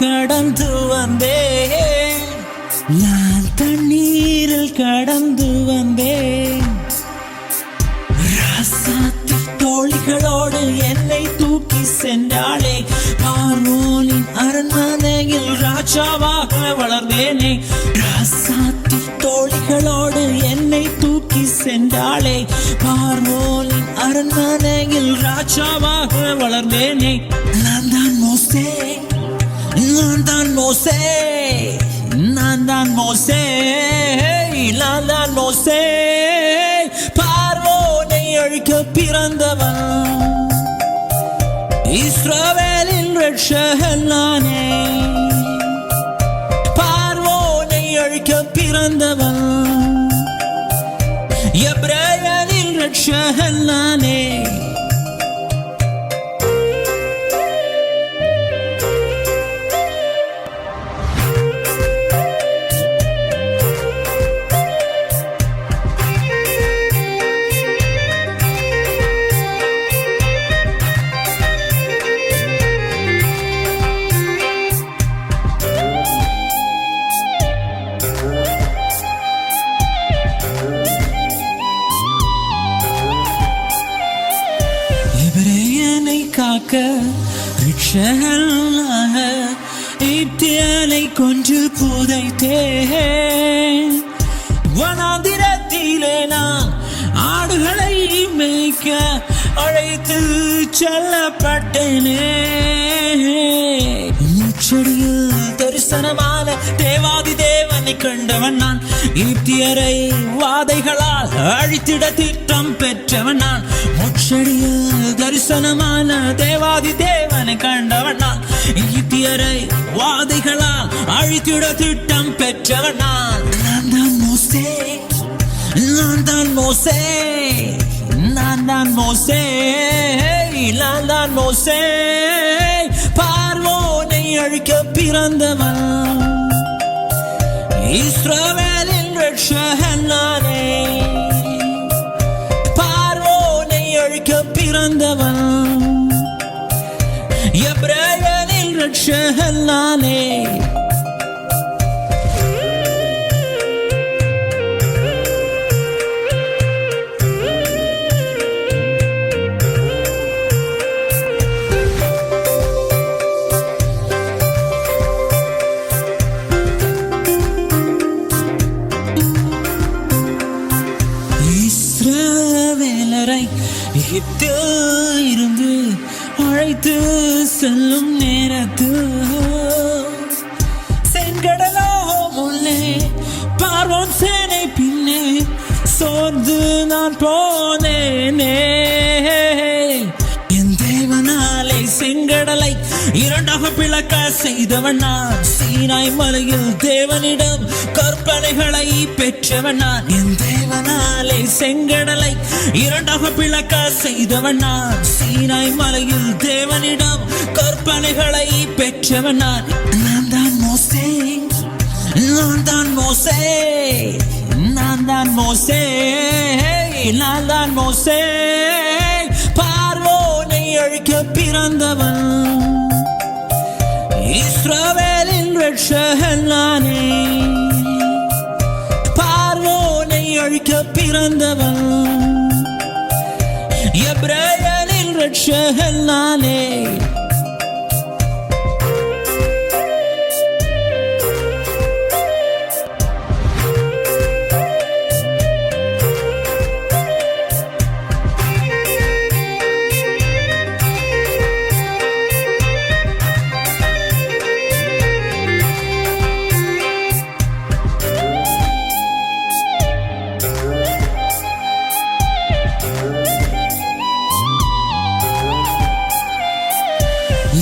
கடந்து வந்தேன், நான் தண்ணீரில் கடந்து வந்தேன். ராசாத்தி தோழிகளோடு என்னை தூக்கி சென்றாளே, பார்வோனின் அரண்மனையில் ராஜாவாக வளர்ந்தேனே. ராசாத்தி தோழிகளோடு என்னை தூக்கி சென்றாளே, பார்வோனின் அரண்மனையில் ராஜாவாக வளர்ந்தேனே. நான் தான் மோசே, நான் தான் மோசே, நான் தான் மோசே, நான் தான் மோசே, பார்வோனை அழிக்க பிறந்தவன், இஸ்ரவேலின் இரட்சகன் நானே. பார்வோனை அழிக்க பிறந்தவன், எபிரேயரின் இரட்சகன் நானே. எபிரேயனை காக்க இரட்சகனாக எகிப்தியனை கொன்று புதைத்தேன். வனாந்திரத்திலே நான் ஆடுகளை மேய்க்க அழைத்து செல்லப்பட்டேனே. முச்சடியில் தரிசனமான தேவாதி தேவனை கண்டவன் நான், எகிப்தியரை வாதைகளால் அழித்திட திட்டம் பெற்றவன் நான். முச்சடியில் தரிசனமான தேவாதி தேவனை கண்டவன் நான், எகிப்தியரை வாதைகளால் அழித்திட திட்டம் பெற்றவன் நான். நான் தான் மோசே, நான் தான் மோசே, நான் தான் மோசே, நான் தான் மோசே, பார்வோனை அழிக்க பிறந்தவன், இஸ்ரவேலின் இரட்சகன் நானே. பார்வோனை அழிக்க பிறந்தவன், எபிரேயரின் இரட்சகன் நானே. இஸ்ரவேலரை எகிப்தில் இருந்து அழைத்து செல்லும் நேரத்து செங்கடலோ முன்னே பார்வோன் சேனை பின்னே சோர்ந்து நான் போனேனே. என் தேவனாலே செங்கடலை இரண்டாக பிளக்க செய்தவன் நான், சீனாய் மலையில் தேவனிடம் கற்பனைகளை பெற்றவன் நான். என் தேவனாலே செங்கடலை இரண்டாக பிளக்க செய்தவன் நான், சீனாய் மலையில் தேவனிடம் கற்பனைகளை பெற்றவன் நான். நான் தான் மோசே, நான் தான் மோசே, நான் தான் மோசே, நான் தான் மோசே, பார்வோனை அழிக்க பிறந்தவன், இஸ்ரவேலின் இரட்சகன் நானே. பார்வோனை அழிக்க பிறந்தவன், எபிரேயரின் இரட்சகன் நானே.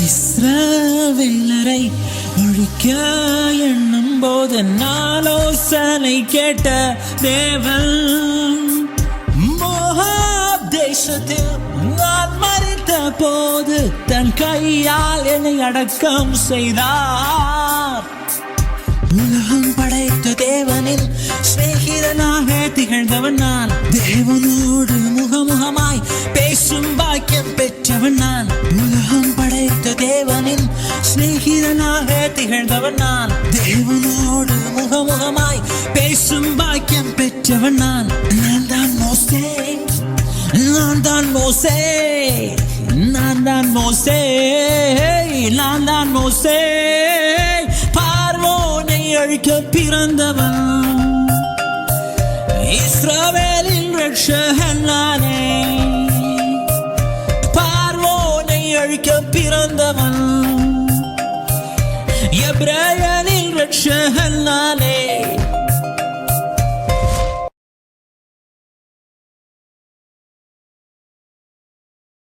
இஸ்ரவேலரை ஒழிக்க எண்ணும் போது ஆலோசனை கேட்ட தேவன், மோவாப் தேசத்தில் நான் மரித்த போது தன் கையால் என்னை அடக்கம் செய்தார். உலகம் படைத்த தேவனின் சிநேகிதனாக திகழ்ந்தவன் நான், தேவனோடு முகமுகமாய் பேசும் பாக்கியம் பெற்றவன் நான். உலகம் படைத்த தேவனின் சிநேகிதனாக மனிதனாக திகழ்ந்தவன் நான், தேவனோடு முகமுகமாய் பேசும் பாக்கியம் பெற்றவன் நான். நான் தான் மோசே, நான் தான் மோசே, நான் தான் மோசே, நான் தான் மோசே, பார்வோனை அழிக்க பிறந்தவன், இஸ்ரவேலின் ரட்சகன் நானே. பார்வோனை அழிக்க பிறந்தவன், எபிரேயனின் ரட்சகன் நானே.